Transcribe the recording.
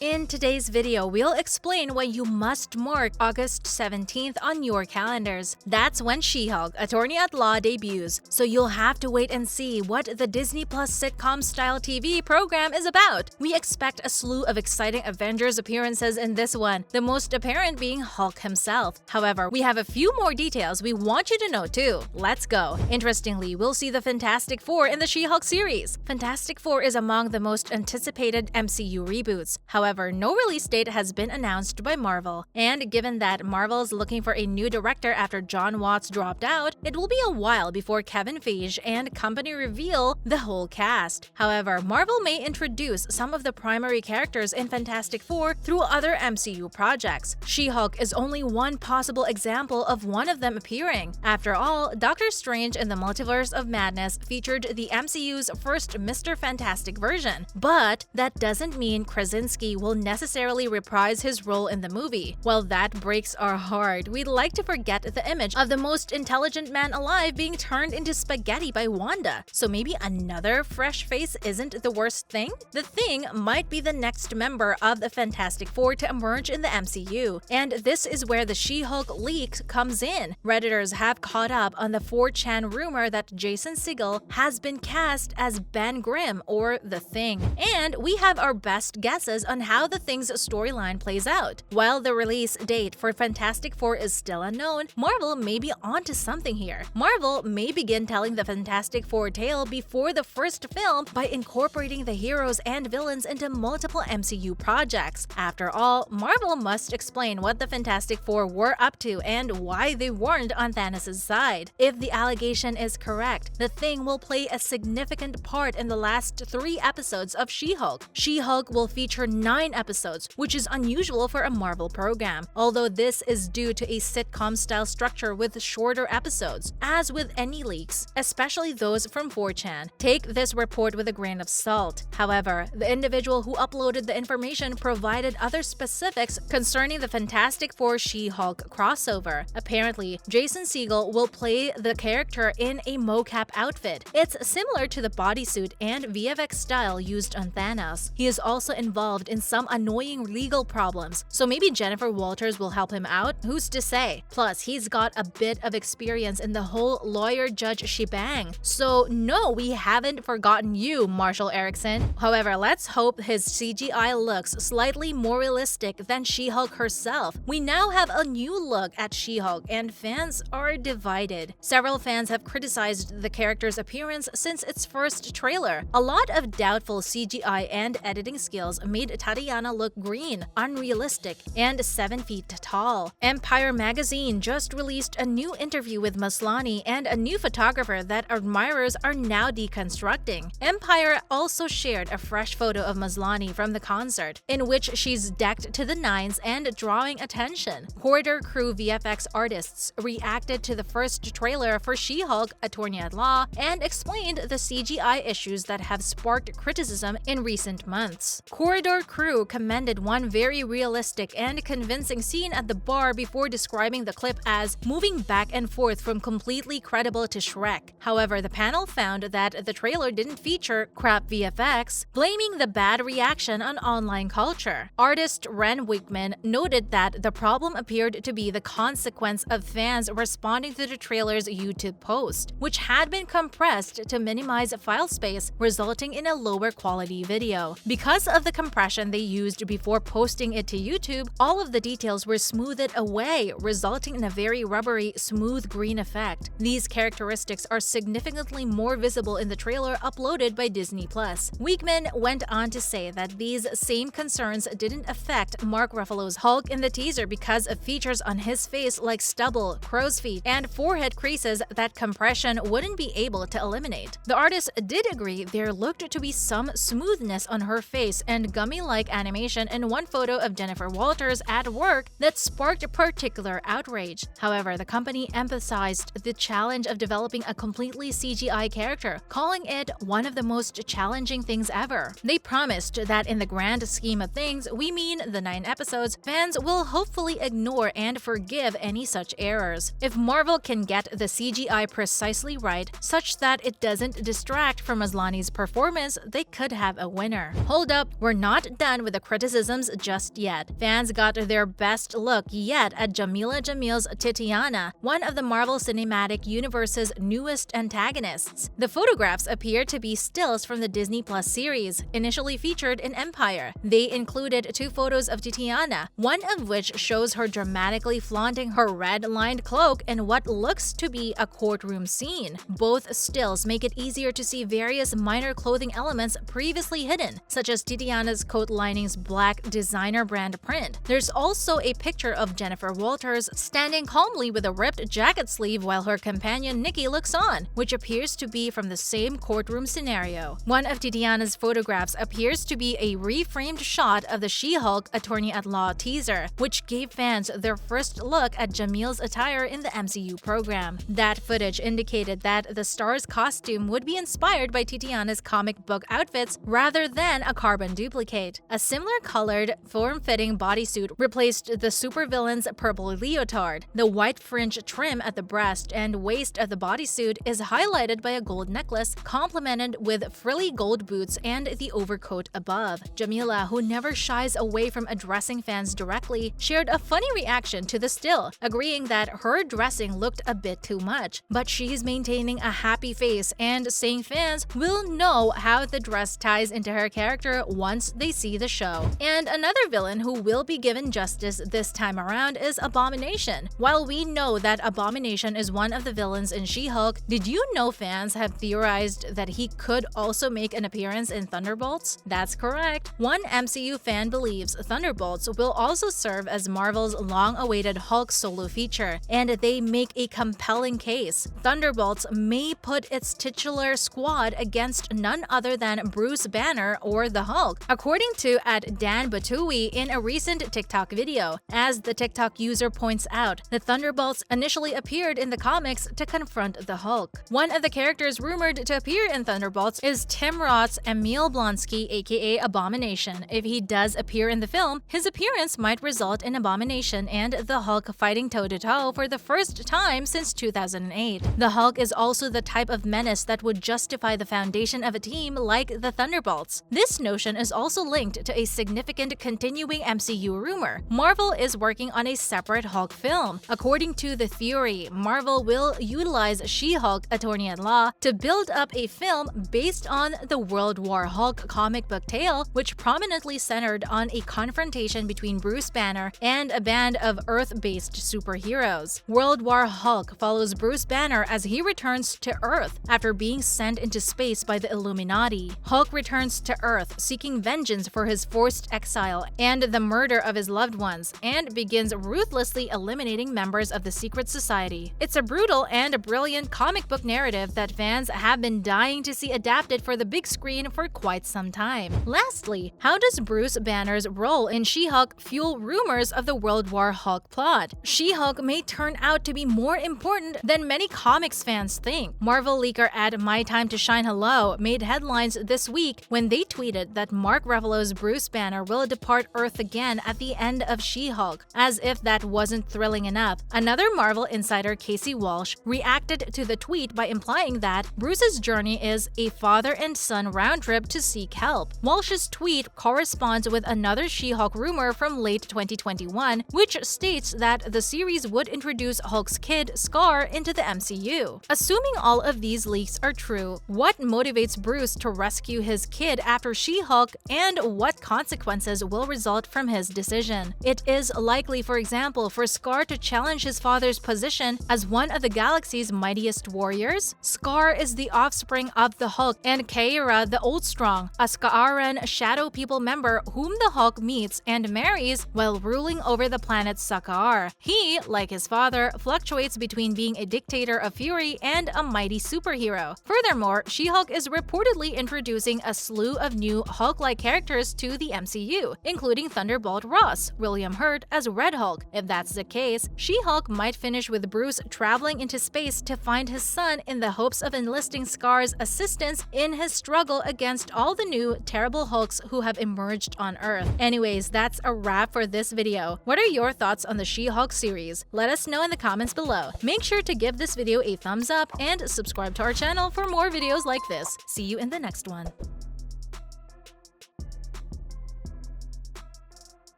In today's video, we'll explain why you must mark August 17th on your calendars. That's when She-Hulk, Attorney at Law debuts, so you'll have to wait and see what the Disney Plus sitcom-style TV program is about. We expect a slew of exciting Avengers appearances in this one, the most apparent being Hulk himself. However, we have a few more details we want you to know too. Let's go! Interestingly, we'll see the Fantastic Four in the She-Hulk series. Fantastic Four is among the most anticipated MCU reboots. However, no release date has been announced by Marvel. And given that Marvel's looking for a new director after Jon Watts dropped out, it will be a while before Kevin Feige and company reveal the whole cast. However, Marvel may introduce some of the primary characters in Fantastic Four through other MCU projects. She-Hulk is only one possible example of one of them appearing. After all, Doctor Strange in the Multiverse of Madness featured the MCU's first Mr. Fantastic version. But that doesn't mean Krasinski will necessarily reprise his role in the movie. While that breaks our heart, we'd like to forget the image of the most intelligent man alive being turned into spaghetti by Wanda. So maybe another fresh face isn't the worst thing? The Thing might be the next member of the Fantastic Four to emerge in the MCU, and this is where the She-Hulk leak comes in. Redditors have caught up on the 4chan rumor that Jason Segel has been cast as Ben Grimm or The Thing, and we have our best guesses on how The Thing's storyline plays out. While the release date for Fantastic Four is still unknown, Marvel may be onto something here. Marvel may begin telling the Fantastic Four tale before the first film by incorporating the heroes and villains into multiple MCU projects. After all, Marvel must explain what the Fantastic Four were up to and why they weren't on Thanos' side. If the allegation is correct, The Thing will play a significant part in the last 3 episodes of She-Hulk. She-Hulk will feature 9 episodes, which is unusual for a Marvel program, although this is due to a sitcom-style structure with shorter episodes. As with any leaks, especially those from 4chan, take this report with a grain of salt. However, the individual who uploaded the information provided other specifics concerning the Fantastic Four She-Hulk crossover. Apparently, Jason Segel will play the character in a mocap outfit. It's similar to the bodysuit and VFX style used on Thanos. He is also involved in some annoying legal problems, so maybe Jennifer Walters will help him out? Who's to say? Plus, he's got a bit of experience in the whole lawyer-judge shebang. So no, we haven't forgotten you, Marshall Erickson. However, let's hope his CGI looks slightly more realistic than She-Hulk herself. We now have a new look at She-Hulk, and fans are divided. Several fans have criticized the character's appearance since its first trailer. A lot of doubtful CGI and editing skills made Tatiana look green, unrealistic, and 7 feet tall. Empire magazine just released a new interview with Maslany and a new photographer that admirers are now deconstructing. Empire also shared a fresh photo of Maslany from the concert, in which she's decked to the nines and drawing attention. Corridor Crew VFX artists reacted to the first trailer for She-Hulk, Attorney at Law, and explained the CGI issues that have sparked criticism in recent months. Corridor Crew commended one very realistic and convincing scene at the bar before describing the clip as moving back and forth from completely credible to Shrek. However, the panel found that the trailer didn't feature crap VFX, blaming the bad reaction on online culture. Artist Ren Wickman noted that the problem appeared to be the consequence of fans responding to the trailer's YouTube post, which had been compressed to minimize file space, resulting in a lower quality video. Because of the compression they used before posting it to YouTube, all of the details were smoothed away, resulting in a very rubbery, smooth green effect. These characteristics are significantly more visible in the trailer uploaded by Disney Plus. Wickman went on to say that these same concerns didn't affect Mark Ruffalo's Hulk in the teaser because of features on his face like stubble, crow's feet, and forehead creases that compression wouldn't be able to eliminate. The artist did agree there looked to be some smoothness on her face and gummy-like animation in one photo of Jennifer Walters at work that sparked particular outrage. However, the company emphasized the challenge of developing a completely CGI character, calling it one of the most challenging things ever. They promised that in the grand scheme of things, we mean the 9 episodes, fans will hopefully ignore and forgive any such errors. If Marvel can get the CGI precisely right, such that it doesn't distract from Maslany's performance, they could have a winner. Hold up, we're not done done with the criticisms just yet. Fans got their best look yet at Jamila Jamil's Titiana, one of the Marvel Cinematic Universe's newest antagonists. The photographs appear to be stills from the Disney Plus series, initially featured in Empire. They included 2 photos of Titiana, one of which shows her dramatically flaunting her red-lined cloak in what looks to be a courtroom scene. Both stills make it easier to see various minor clothing elements previously hidden, such as Titiana's coat lining's black designer brand print. There's also a picture of Jennifer Walters standing calmly with a ripped jacket sleeve while her companion Nikki looks on, which appears to be from the same courtroom scenario. One of Titiana's photographs appears to be a reframed shot of the She-Hulk Attorney-at-Law teaser, which gave fans their first look at Jamil's attire in the MCU program. That footage indicated that the star's costume would be inspired by Titiana's comic book outfits rather than a carbon duplicate. A similar-colored, form-fitting bodysuit replaced the supervillain's purple leotard. The white fringe trim at the breast and waist of the bodysuit is highlighted by a gold necklace, complemented with frilly gold boots and the overcoat above. Jamila, who never shies away from addressing fans directly, shared a funny reaction to the still, agreeing that her dressing looked a bit too much. But she's maintaining a happy face and saying fans will know how the dress ties into her character once they see the show. And another villain who will be given justice this time around is Abomination. While we know that Abomination is one of the villains in She-Hulk, did you know fans have theorized that he could also make an appearance in Thunderbolts? That's correct. One MCU fan believes Thunderbolts will also serve as Marvel's long-awaited Hulk solo feature, and they make a compelling case. Thunderbolts may put its titular squad against none other than Bruce Banner or the Hulk, according to Dan Batui in a recent TikTok video. As the TikTok user points out, the Thunderbolts initially appeared in the comics to confront the Hulk. One of the characters rumored to appear in Thunderbolts is Tim Roth's Emil Blonsky, aka Abomination. If he does appear in the film, his appearance might result in Abomination and the Hulk fighting toe-to-toe for the first time since 2008. The Hulk is also the type of menace that would justify the foundation of a team like the Thunderbolts. This notion is also linked to a significant continuing MCU rumor. Marvel is working on a separate Hulk film. According to the theory, Marvel will utilize She-Hulk Attorney-at-Law to build up a film based on the World War Hulk comic book tale, which prominently centered on a confrontation between Bruce Banner and a band of Earth-based superheroes. World War Hulk follows Bruce Banner as he returns to Earth after being sent into space by the Illuminati. Hulk returns to Earth seeking vengeance for his forced exile and the murder of his loved ones, and begins ruthlessly eliminating members of the secret society. It's a brutal and a brilliant comic book narrative that fans have been dying to see adapted for the big screen for quite some time. Lastly, how does Bruce Banner's role in She-Hulk fuel rumors of the World War Hulk plot? She-Hulk may turn out to be more important than many comics fans think. Marvel leaker at My Time to Shine Hello made headlines this week when they tweeted that Mark Ruffalo's Bruce Banner will depart Earth again at the end of She-Hulk. As if that wasn't thrilling enough, another Marvel insider, Casey Walsh, reacted to the tweet by implying that Bruce's journey is a father and son round trip to seek help. Walsh's tweet corresponds with another She-Hulk rumor from late 2021, which states that the series would introduce Hulk's kid, Scar, into the MCU. Assuming all of these leaks are true, what motivates Bruce to rescue his kid after She-Hulk, and what consequences will result from his decision? It is likely, for example, for Scar to challenge his father's position as one of the galaxy's mightiest warriors. Scar is the offspring of the Hulk and Kaira the Old Strong, a Skaaran Shadow People member whom the Hulk meets and marries while ruling over the planet Sakaar. He, like his father, fluctuates between being a dictator of fury and a mighty superhero. Furthermore, She-Hulk is reportedly introducing a slew of new Hulk-like characters to the MCU, including Thunderbolt Ross, William Hurt as Red Hulk. If that's the case, She-Hulk might finish with Bruce traveling into space to find his son in the hopes of enlisting Scar's assistance in his struggle against all the new terrible Hulks who have emerged on Earth. Anyways, that's a wrap for this video. What are your thoughts on the She-Hulk series? Let us know in the comments below. Make sure to give this video a thumbs up and subscribe to our channel for more videos like this. See you in the next one.